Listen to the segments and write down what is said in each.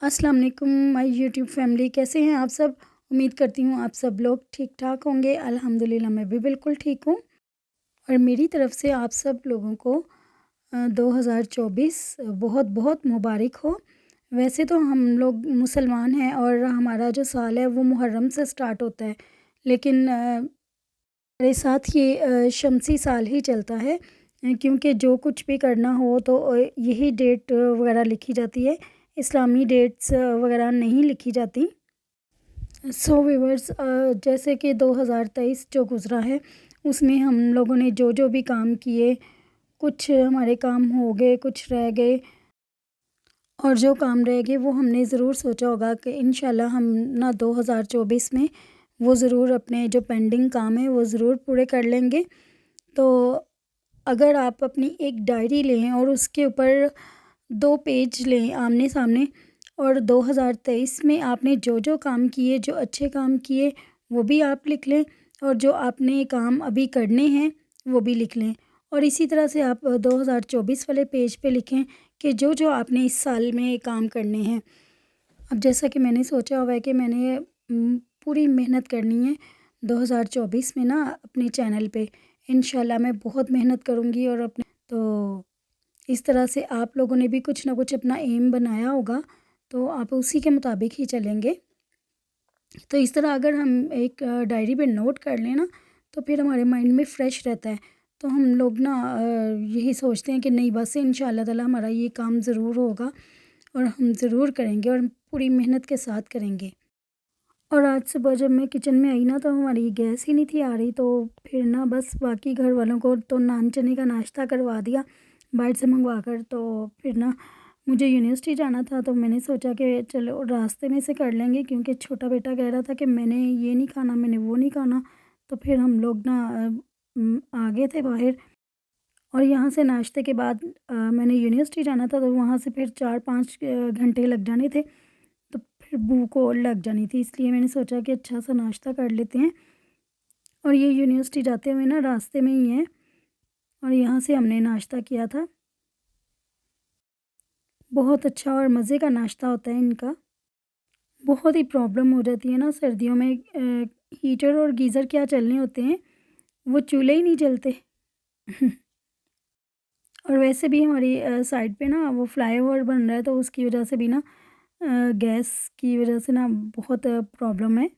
अस्सलाम वालेकुम my YouTube family, कैसे हैं आप सब। उम्मीद करती हूँ आप सब लोग ठीक ठाक होंगे। अल्हम्दुलिल्लाह मैं भी बिल्कुल ठीक हूँ। और मेरी तरफ से आप सब लोगों को 2024 बहुत बहुत मुबारक हो। वैसे तो हम लोग मुसलमान हैं और हमारा जो साल है वो मुहर्रम से स्टार्ट होता है, लेकिन मेरे साथ ये शमसी साल ही चलता है। क्योंकि जो कुछ भी करना हो तो यही डेट वगैरह लिखी जाती है, इस्लामी डेट्स वगैरह नहीं लिखी जाती। सो व्यूअर्स, जैसे कि 2023 जो गुज़रा है उसमें हम लोगों ने जो जो भी काम किए, कुछ हमारे काम हो गए, कुछ रह गए। और जो काम रह गए वो हमने ज़रूर सोचा होगा कि इंशाल्लाह हम ना 2024 में वो ज़रूर अपने जो पेंडिंग काम है वो ज़रूर पूरे कर लेंगे। तो अगर आप अपनी एक डायरी लें और उसके ऊपर 2 पेज लें आमने सामने, और 2023 में आपने जो जो काम किए, जो अच्छे काम किए वो भी आप लिख लें, और जो आपने काम अभी करने हैं वो भी लिख लें। और इसी तरह से आप 2024 वाले पेज पे लिखें कि जो जो आपने इस साल में काम करने हैं। अब जैसा कि मैंने सोचा हुआ है कि मैंने पूरी मेहनत करनी है 2024 में ना अपने चैनल पे। इंशाल्लाह मैं बहुत मेहनत करूँगी और अपने तो इस तरह से आप लोगों ने भी कुछ ना कुछ अपना एम बनाया होगा, तो आप उसी के मुताबिक ही चलेंगे। तो इस तरह अगर हम एक डायरी पे नोट कर लें ना, तो फिर हमारे माइंड में फ़्रेश रहता है। तो हम लोग ना यही सोचते हैं कि नहीं, बस इंशाल्लाह ताला हमारा ये काम ज़रूर होगा और हम ज़रूर करेंगे और पूरी मेहनत के साथ करेंगे। और आज सुबह जब मैं किचन में आई ना, तो हमारी गैस ही नहीं थी आ रही, तो फिर ना बस बाकी घर वालों को तो नान चने का नाश्ता करवा दिया बाहर से मंगवा कर। तो फिर ना मुझे यूनिवर्सिटी जाना था, तो मैंने सोचा कि चलो रास्ते में से कर लेंगे, क्योंकि छोटा बेटा कह रहा था कि मैंने ये नहीं खाना, मैंने वो नहीं खाना। तो फिर हम लोग ना आ गए थे बाहर। और यहाँ से नाश्ते के बाद मैंने यूनिवर्सिटी जाना था, तो वहाँ से फिर 4-5 घंटे लग जाने थे। तो फिर भूख और लग जानी थी, इसलिए मैंने सोचा कि अच्छा सा नाश्ता कर लेते हैं। और ये यूनिवर्सिटी जाते हुए ना रास्ते में ही है, और यहाँ से हमने नाश्ता किया था। बहुत अच्छा और मज़े का नाश्ता होता है इनका। बहुत ही प्रॉब्लम हो जाती है ना सर्दियों में, हीटर और गीज़र क्या चलने होते हैं, वो चूल्हे ही नहीं जलते। और वैसे भी हमारी साइड पे ना वो फ्लाईओवर बन रहा है, तो उसकी वजह से भी ना गैस की वजह से ना बहुत प्रॉब्लम है।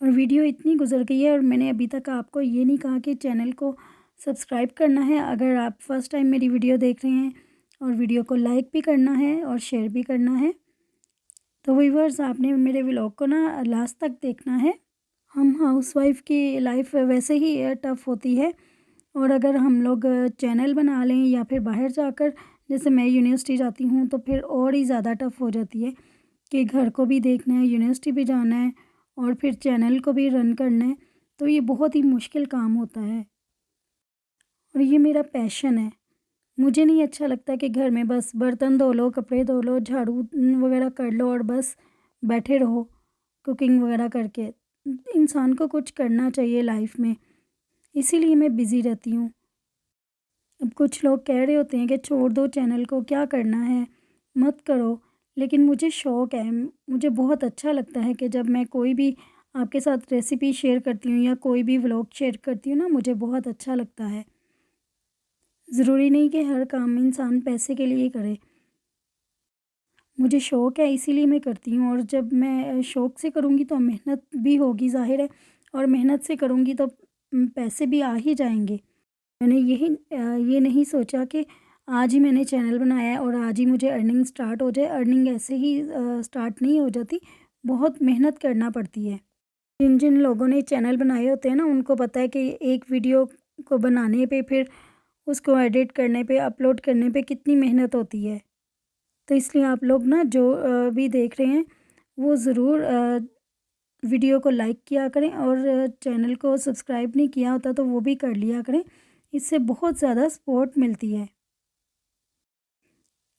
और वीडियो इतनी गुजर गई है, और मैंने अभी तक आपको ये नहीं कहा कि चैनल को सब्सक्राइब करना है अगर आप फर्स्ट टाइम मेरी वीडियो देख रहे हैं, और वीडियो को लाइक भी करना है और शेयर भी करना है। तो व्यूअर्स, आपने मेरे व्लॉग को ना लास्ट तक देखना है। हम हाउसवाइफ की लाइफ वैसे ही टफ़ होती है, और अगर हम लोग चैनल बना लें या फिर बाहर जाकर, जैसे मैं यूनिवर्सिटी जाती हूँ, तो फिर और ही ज़्यादा टफ़ हो जाती है कि घर को भी देखना है, यूनिवर्सिटी भी जाना है, और फिर चैनल को भी रन करना है। तो ये बहुत ही मुश्किल काम होता है, और ये मेरा पैशन है। मुझे नहीं अच्छा लगता कि घर में बस बर्तन धो लो, कपड़े धो लो, झाड़ू वगैरह कर लो और बस बैठे रहो कुकिंग वगैरह करके। इंसान को कुछ करना चाहिए लाइफ में, इसीलिए मैं बिज़ी रहती हूँ। अब कुछ लोग कह रहे होते हैं कि छोड़ दो चैनल को, क्या करना है, मत करो। लेकिन मुझे शौक़ है, मुझे बहुत अच्छा लगता है कि जब मैं कोई भी आपके साथ रेसिपी शेयर करती हूँ या कोई भी व्लॉग शेयर करती हूँ ना, मुझे बहुत अच्छा लगता है। ज़रूरी नहीं कि हर काम इंसान पैसे के लिए करे। मुझे शौक़ है इसीलिए मैं करती हूँ, और जब मैं शौक़ से करूँगी तो मेहनत भी होगी ज़ाहिर है, और मेहनत से करूँगी तो पैसे भी आ ही जाएँगे। मैंने ये नहीं सोचा कि आज ही मैंने चैनल बनाया है और आज ही मुझे अर्निंग स्टार्ट हो जाए। अर्निंग ऐसे ही स्टार्ट नहीं हो जाती, बहुत मेहनत करना पड़ती है। जिन जिन लोगों ने चैनल बनाए होते हैं ना, उनको पता है कि एक वीडियो को बनाने पे, फिर उसको एडिट करने पे, अपलोड करने पे कितनी मेहनत होती है। तो इसलिए आप लोग ना जो भी देख रहे हैं वो ज़रूर वीडियो को लाइक किया करें, और चैनल को सब्सक्राइब नहीं किया होता तो वो भी कर लिया करें। इससे बहुत ज़्यादा सपोर्ट मिलती है।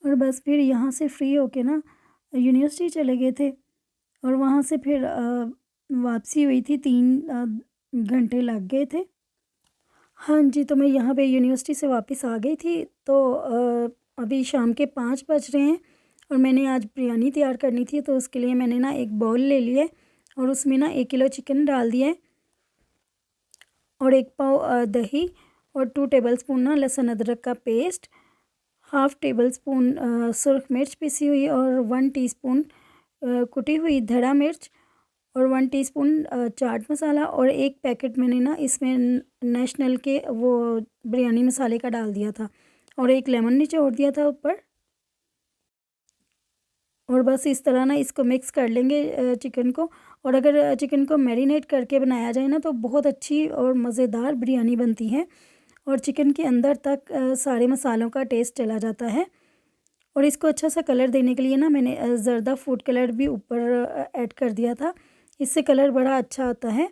और बस फिर यहाँ से फ्री होके ना यूनिवर्सिटी चले गए थे, और वहाँ से फिर वापसी हुई थी, 3 घंटे लग गए थे। हाँ जी, तो मैं यहाँ पे यूनिवर्सिटी से वापस आ गई थी, तो अभी शाम के 5 बज रहे हैं, और मैंने आज बिरयानी तैयार करनी थी, तो उसके लिए मैंने ना एक बाउल ले लिया है और उसमें ना 1 किलो चिकन डाल दिया है और 1 पाव दही और 2 टेबलस्पून ना लहसुन अदरक का पेस्ट, हाफ़ टेबल स्पून सुरख मिर्च पिसी हुई और 1 टीस्पून कुटी हुई धड़ा मिर्च और 1 टीस्पून चाट मसाला और 1 पैकेट मैंने ना इसमें नेशनल के वो बिरयानी मसाले का डाल दिया था और 1 लेमन निचोड़ दिया था ऊपर। और बस इस तरह ना इसको मिक्स कर लेंगे चिकन को। और अगर चिकन को मैरिनेट करके बनाया जाए ना तो बहुत अच्छी और मज़ेदार बिरयानी बनती है और चिकन के अंदर तक सारे मसालों का टेस्ट चला जाता है। और इसको अच्छा सा कलर देने के लिए ना मैंने ज़र्दा फूड कलर भी ऊपर ऐड कर दिया था, इससे कलर बड़ा अच्छा आता है।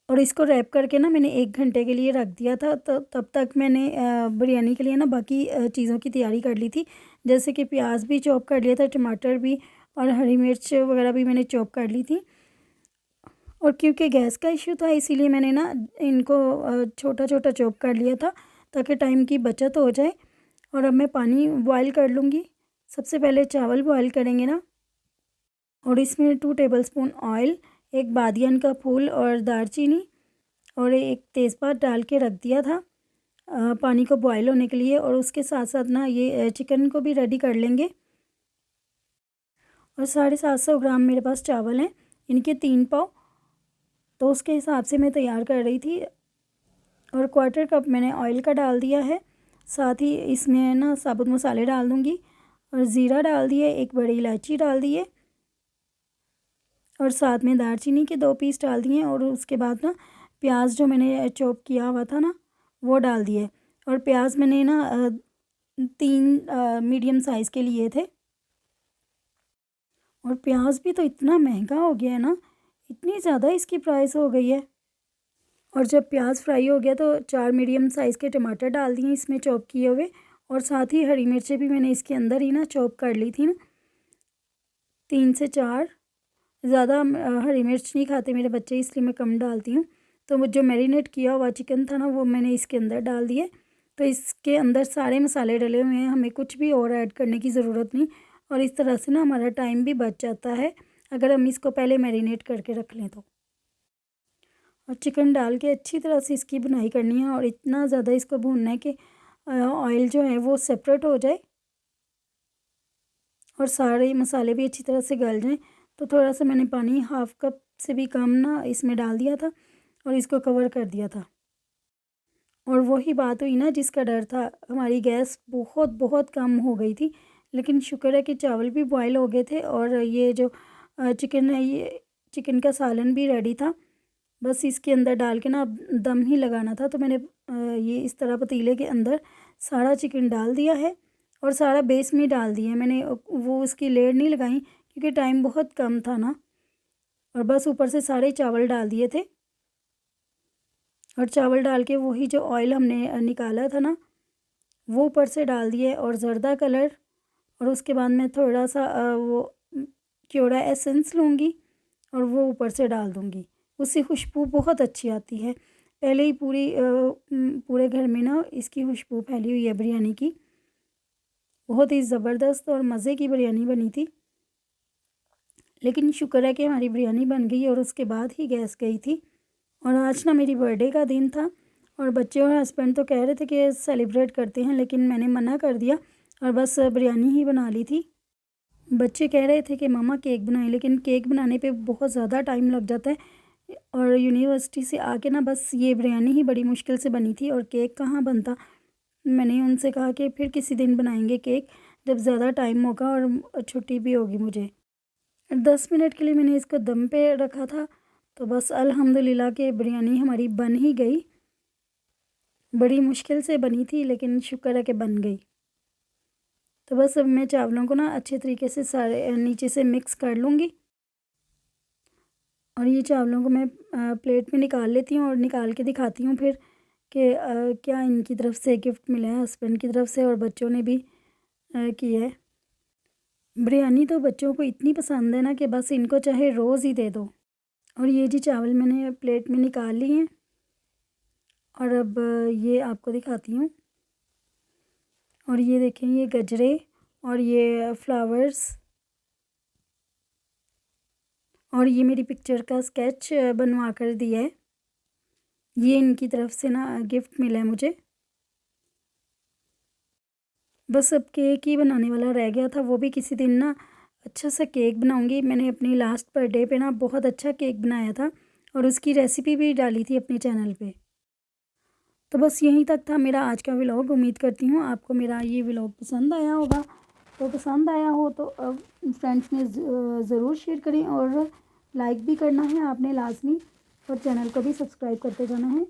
और इसको रैप करके ना मैंने 1 घंटे के लिए रख दिया था, तो तब तक मैंने बिरयानी के लिए ना बाकी चीज़ों की तैयारी कर ली थी, जैसे कि प्याज भी चॉप कर लिया था, टमाटर भी और हरी मिर्च वगैरह भी मैंने चॉप कर ली थी। और क्योंकि गैस का इशू था इसीलिए मैंने ना इनको छोटा छोटा चॉप कर लिया था ताकि टाइम की बचत हो जाए। और अब मैं पानी बॉयल कर लूँगी। सबसे पहले चावल बॉयल करेंगे ना, और इसमें 2 टेबलस्पून ऑयल, 1 बादियन का फूल और दालचीनी और 1 तेज़पात डाल के रख दिया था पानी को बॉयल होने के लिए। और उसके साथ साथ ना ये चिकन को भी रेडी कर लेंगे। और 750 ग्राम मेरे पास चावल हैं, इनके 3 पाव, तो उसके हिसाब से मैं तैयार कर रही थी। और 1/4 कप मैंने ऑयल का डाल दिया है। साथ ही इसमें ना साबुत मसाले डाल दूँगी और ज़ीरा डाल दिए, 1 बड़ी इलायची डाल दिए और साथ में दालचीनी के 2 पीस डाल दिए। और उसके बाद ना प्याज जो मैंने चॉप किया हुआ था ना वो डाल दिए। और प्याज मैंने ना 3 मीडियम साइज़ के लिए थे। और प्याज भी तो इतना महंगा हो गया है ना, इतनी ज़्यादा इसकी प्राइस हो गई है। और जब प्याज फ्राई हो गया तो 4 मीडियम साइज़ के टमाटर डाल दिए इसमें चॉप किए हुए। और साथ ही हरी मिर्चें भी मैंने इसके अंदर ही ना चॉप कर ली थी ना, 3 से 4। ज़्यादा हरी मिर्च नहीं खाते मेरे बच्चे, इसलिए मैं कम डालती हूँ। तो वो जो मैरिनेट किया हुआ चिकन था ना वो मैंने इसके अंदर डाल दिए। तो इसके अंदर सारे मसाले डले हुए हैं, हमें कुछ भी और ऐड करने की ज़रूरत नहीं। और इस तरह से ना हमारा टाइम भी बच जाता है अगर हम इसको पहले मैरिनेट करके रख लें तो। और चिकन डाल के अच्छी तरह से इसकी भुनाई करनी है और इतना ज़्यादा इसको भूनना है कि ऑयल जो है वो सेपरेट हो जाए और सारे मसाले भी अच्छी तरह से गल जाएं। तो थोड़ा सा मैंने पानी 1/2 कप से भी कम ना इसमें डाल दिया था और इसको कवर कर दिया था। और वही बात हुई ना जिसका डर था, हमारी गैस बहुत बहुत कम हो गई थी, लेकिन शुक्र है कि चावल भी बॉयल हो गए थे और ये जो चिकन है ये चिकन का सालन भी रेडी था। बस इसके अंदर डाल के ना अब दम ही लगाना था। तो मैंने ये इस तरह पतीले के अंदर सारा चिकन डाल दिया है और सारा बेस में डाल दिया है मैंने। वो उसकी लेयर नहीं लगाई क्योंकि टाइम बहुत कम था ना। और बस ऊपर से सारे चावल डाल दिए थे और चावल डाल के वही जो ऑयल हमने निकाला था ना वो ऊपर से डाल दिए और ज़र्दा कलर। और उसके बाद मैं थोड़ा सा वो क्योड़ा एसेंस लूँगी और वो ऊपर से डाल दूँगी, उससे खुशबू बहुत अच्छी आती है। पहले ही पूरे घर में ना इसकी खुशबू फैली हुई है बिरयानी की। बहुत ही ज़बरदस्त और मज़े की बिरयानी बनी थी। लेकिन शुक्र है कि हमारी बिरयानी बन गई और उसके बाद ही गैस गई थी। और आज ना मेरी बर्थडे का दिन था और बच्चे और हस्बैंड तो कह रहे थे कि सेलिब्रेट करते हैं, लेकिन मैंने मना कर दिया और बस बिरयानी ही बना ली थी। बच्चे कह रहे थे कि मम्मा केक बनाएं, लेकिन केक बनाने पे बहुत ज़्यादा टाइम लग जाता है और यूनिवर्सिटी से आके ना बस ये बिरयानी ही बड़ी मुश्किल से बनी थी और केक कहाँ बनता। मैंने उनसे कहा कि फिर किसी दिन बनाएंगे केक जब ज़्यादा टाइम होगा और छुट्टी भी होगी मुझे। 10 मिनट के लिए मैंने इसको दम पे रखा था, तो बस अल्हम्दुलिल्लाह के बिरयानी हमारी बन ही गई। बड़ी मुश्किल से बनी थी लेकिन शुक्र है कि बन गई। तो बस अब मैं चावलों को ना अच्छे तरीके से सारे नीचे से मिक्स कर लूँगी और ये चावलों को मैं प्लेट में निकाल लेती हूँ और निकाल के दिखाती हूँ फिर कि क्या इनकी तरफ से गिफ्ट मिला है हस्बैंड की तरफ से और बच्चों ने भी किया है। बिरयानी तो बच्चों को इतनी पसंद है ना कि बस इनको चाहे रोज़ ही दे दो। और ये जी चावल मैंने प्लेट में निकाल लिए हैं और अब ये आपको दिखाती हूँ। और ये देखें, ये गजरे और ये फ्लावर्स, और ये मेरी पिक्चर का स्केच बनवा कर दिया है। ये इनकी तरफ से ना गिफ्ट मिला है मुझे। बस अब केक ही बनाने वाला रह गया था, वो भी किसी दिन ना अच्छा सा केक बनाऊंगी। मैंने अपनी लास्ट बर्थडे पे ना बहुत अच्छा केक बनाया था और उसकी रेसिपी भी डाली थी अपने चैनल पे। तो बस यहीं तक था मेरा आज का व्लॉग। उम्मीद करती हूँ आपको मेरा ये व्लॉग पसंद आया होगा। तो पसंद आया हो तो फ्रेंड्स में ज़रूर शेयर करें और लाइक भी करना है आपने लाजमी, और चैनल को भी सब्सक्राइब करते जाना है।